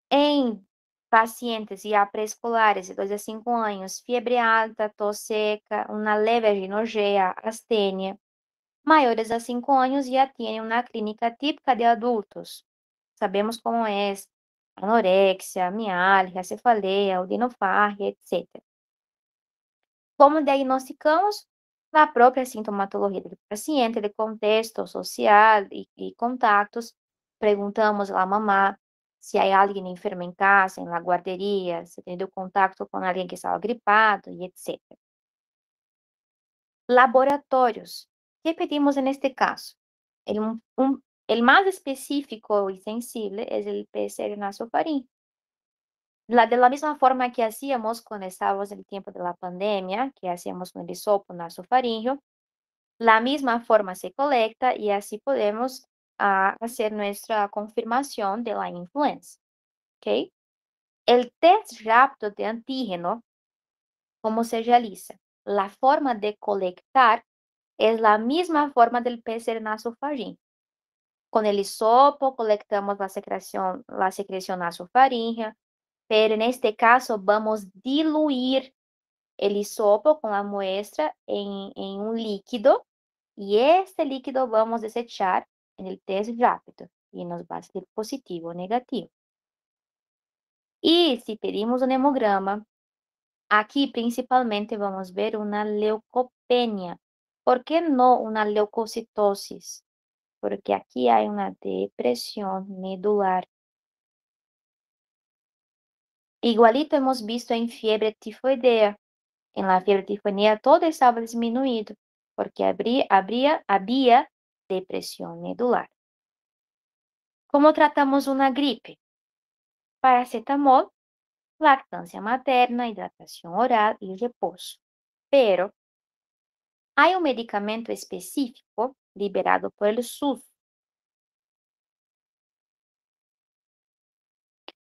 Speaker 1: Em pacientes já pré-escolares de 2 a 5 anos, fiebre alta, tos seca, uma leve ginorrea, astenia. Maiores a 5 anos já têm uma clínica típica de adultos. Sabemos como é anorexia, mialgia, cefaleia, odinofargia, etc. Como diagnosticamos? Na própria sintomatologia do paciente, de contexto social e contactos, perguntamos à mamá se há alguém enfermo em casa, em la guarderia, se teve contato com alguém que estava gripado e etc. Laboratórios. ¿Qué pedimos en este caso? El más específico y sensible es el PCR nasofaríngeo. De la misma forma que hacíamos cuando estábamos en el tiempo de la pandemia, que hacíamos con el hisopo nasofaríngeo, la misma forma se colecta y así podemos hacer nuestra confirmación de la influenza. ¿Ok? El test rápido de antígeno, ¿cómo se realiza? La forma de colectar es la misma forma del PCR nasofaríngeo. Con el hisopo colectamos la secreción nasofaríngea, pero en este caso vamos a diluir el hisopo con la muestra en un líquido y este líquido vamos a desechar en el test rápido y nos va a ser positivo o negativo. Y si pedimos un hemograma, aquí principalmente vamos a ver una leucopenia. ¿Por qué no una leucocitosis? Porque aquí hay una depresión medular. Igualito hemos visto en fiebre tifoidea. En la fiebre tifoidea todo estaba disminuido porque había depresión medular. ¿Cómo tratamos una gripe? Paracetamol, lactancia materna, hidratación oral y reposo. Pero hay un medicamento específico liberado por el SUS.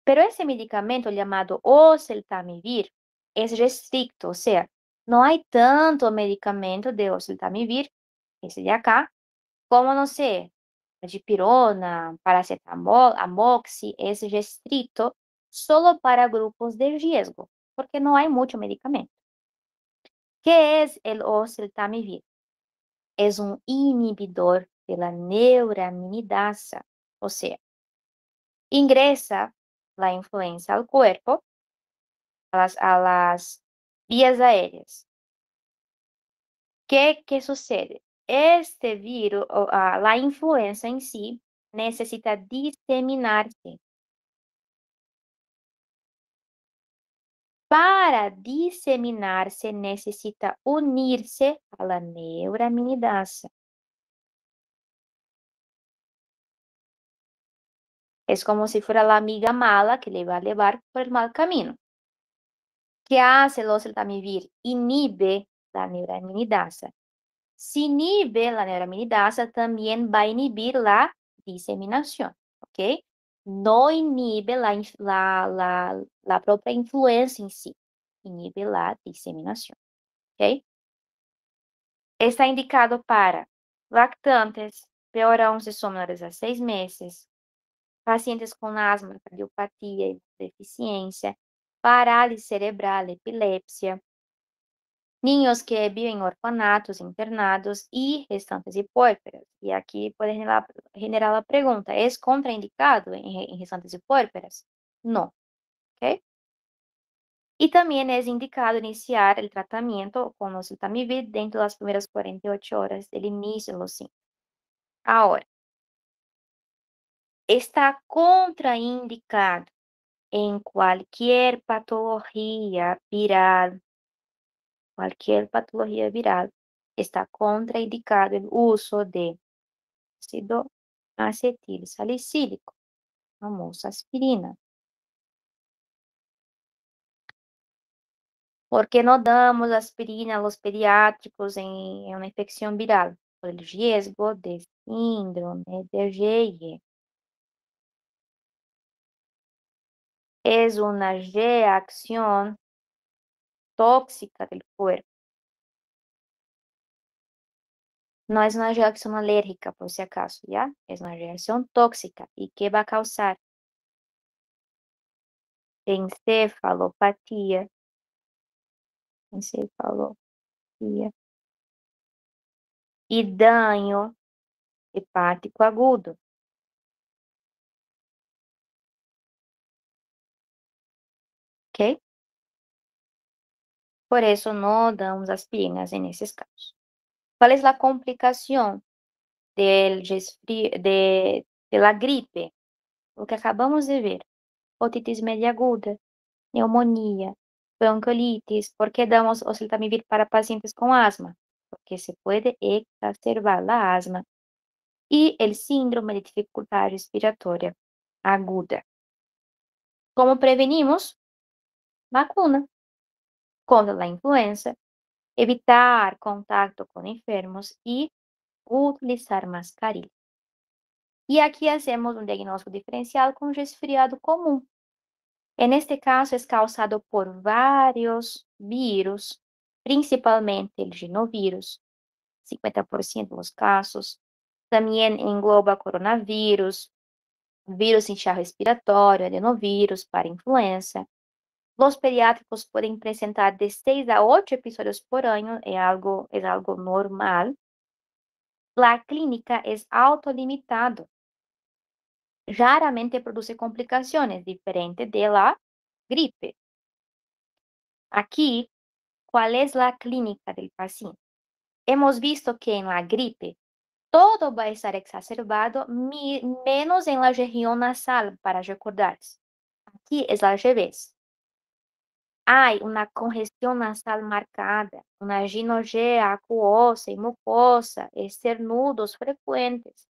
Speaker 1: Pero ese medicamento llamado oseltamivir es restricto, o sea, no hay tanto medicamento de oseltamivir, ese de acá, como, no sé, dipirona, paracetamol, amoxi, es restricto solo para grupos de riesgo, porque no hay mucho medicamento. ¿Qué es el oseltamivir? Es un inhibidor de la neuraminidasa, o sea, ingresa la influenza al cuerpo, a las vías aéreas. ¿Qué sucede? Este virus, la influenza en sí, necesita diseminarse. Para diseminarse, necesita unirse a la neuraminidasa. Es como si fuera la amiga mala que le va a llevar por el mal camino. ¿Qué hace el oseltamivir? Inhibe la neuraminidasa. Si inhibe la neuraminidasa, también va a inhibir la diseminación, ¿ok? no inhibe la propia influencia en sí, inhibe la diseminación. ¿Ok? Está indicado para lactantes, peorão si son menores a 6 meses, pacientes com asma, cardiopatia e deficiência, parálise cerebral, epilepsia, niños que viven en orfanatos, internados y gestantes y puérperas. Y aquí puede generar la pregunta, ¿es contraindicado en gestantes y puérperas? No. ¿Ok? Y también es indicado iniciar el tratamiento con oseltamivir dentro de las primeras 48 horas del inicio de los síntomas. Ahora, está contraindicado en cualquier patología viral, está contraindicado el uso de ácido acetil salicílico, famosa aspirina. ¿Por qué no damos aspirina a los pediátricos en una infección viral? Por el riesgo de síndrome de Guillain. Es una reacción tóxica del cuerpo. No es una reacción alérgica, por si acaso, ¿ya? Es una reacción tóxica. ¿Y qué va a causar? Encefalopatía y daño hepático agudo. ¿Ok? Por eso no damos aspirinas en esos casos. ¿Cuál es la complicación de la gripe? Lo que acabamos de ver. Otitis media aguda, neumonía, bronquiolitis. ¿Por qué damos oseltamivir para pacientes con asma? Porque se puede exacerbar la asma y el síndrome de dificultad respiratoria aguda. ¿Cómo prevenimos? Vacuna contra la influenza, evitar contacto con enfermos y utilizar mascarilla. Y aquí hacemos un diagnóstico diferencial con resfriado común. En este caso es causado por varios virus, principalmente el rinovirus, 50% de los casos. También engloba coronavirus, vírus inchaço respiratório, adenovírus para influenza. Los pediátricos pueden presentar de 6 a 8 episodios por año, es algo normal. La clínica es autolimitado. Raramente produce complicaciones, diferente de la gripe. Aquí, ¿cuál es la clínica del paciente? Hemos visto que en la gripe todo va a estar exacerbado, menos en la región nasal, para recordarse. Aquí es al revés. Hay una congestión nasal marcada, una ginorrea acuosa y mucosa, esternudos frecuentes.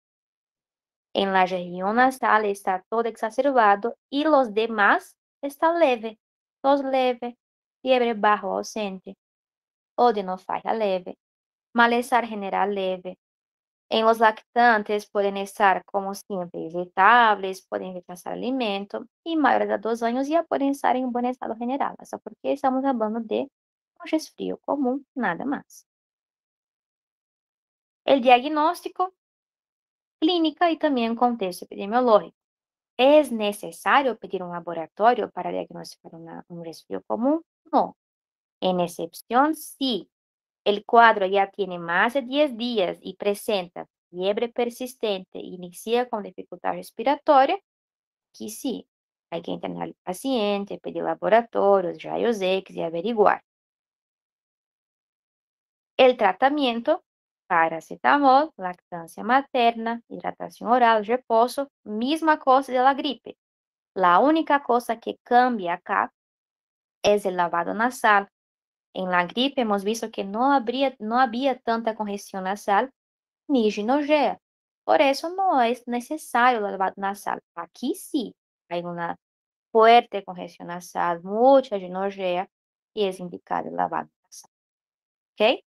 Speaker 1: En la región nasal está todo exacerbado y los demás está leve, tos leve, fiebre baja o ausente, odinofagia leve, malestar general leve. En los lactantes pueden estar, como siempre, irritables, pueden rechazar alimento y mayores de 2 años ya pueden estar en buen estado general, hasta porque estamos hablando de un resfrío común, nada más. El diagnóstico, clínica y también contexto epidemiológico. ¿Es necesario pedir un laboratorio para diagnosticar un resfrío común? No. En excepción, sí. El cuadro ya tiene más de 10 días y presenta fiebre persistente e inicia con dificultad respiratoria, aquí sí, hay que internar al paciente, pedir laboratorios, rayos X y averiguar. El tratamiento, paracetamol, lactancia materna, hidratación oral, reposo, misma cosa de la gripe. La única cosa que cambia acá es el lavado nasal. En la gripe hemos visto que no había tanta congestión nasal ni ginorrea. Por eso no es necesario el lavado nasal. Aquí sí hay una fuerte congestión nasal, mucha ginorrea y es indicado el lavado nasal. ¿Ok?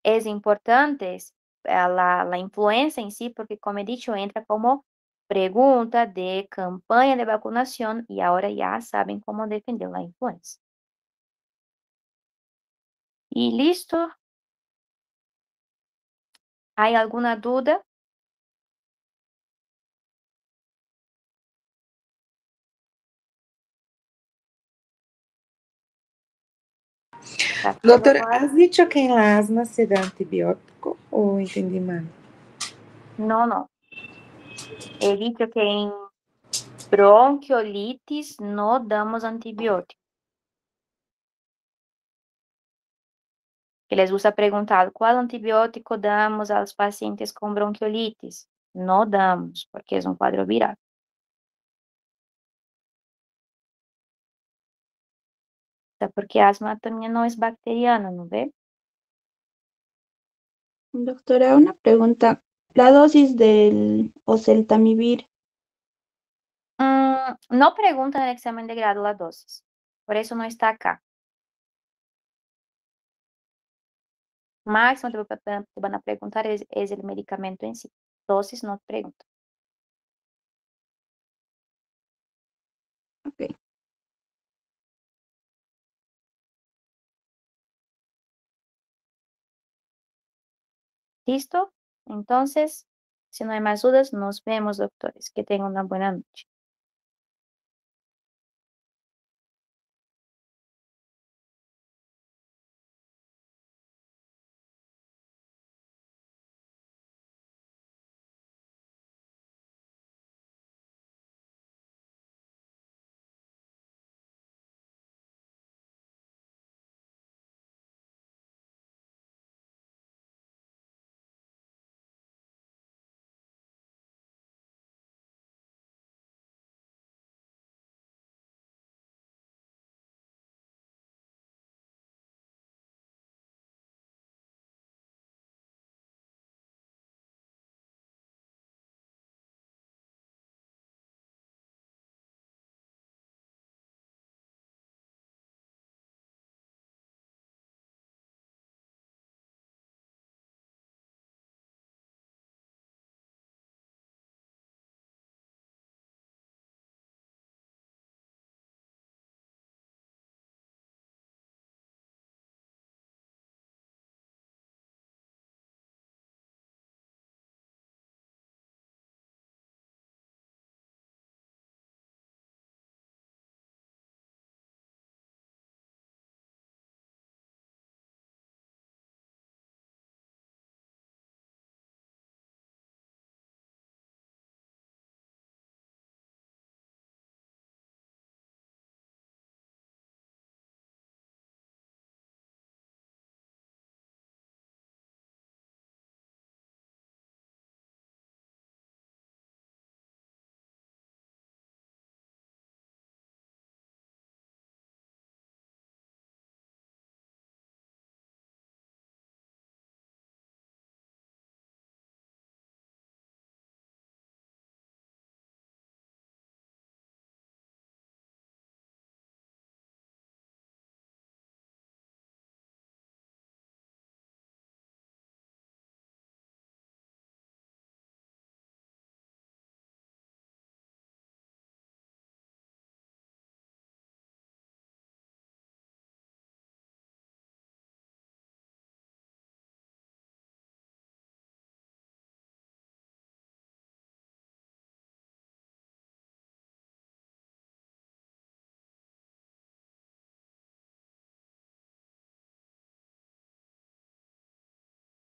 Speaker 1: Es importante la influenza en sí porque, como he dicho, entra como pregunta de campaña de vacunación y ahora ya saben cómo defender la influenza. Y listo. ¿Hay alguna duda? ¿Está todo
Speaker 2: Doctora,
Speaker 1: claro?
Speaker 2: ¿has dicho que en la asma se da antibiótico o entendí mal?
Speaker 1: No. He dicho que en bronquiolitis no damos antibiótico. Que les gusta preguntar cuál antibiótico damos a los pacientes con bronquiolitis. No damos, porque es un cuadro viral. Porque asma también no es bacteriana, ¿no ve?
Speaker 6: Doctora, una pregunta. La dosis del oseltamivir,
Speaker 1: No preguntan en el examen de grado la dosis. Por eso no está acá. Máximo te van a preguntar es el medicamento en sí. Dosis no preguntan.
Speaker 6: ok.
Speaker 1: ¿Listo? Entonces, si no hay más dudas, nos vemos, doctores. Que tengan una buena noche.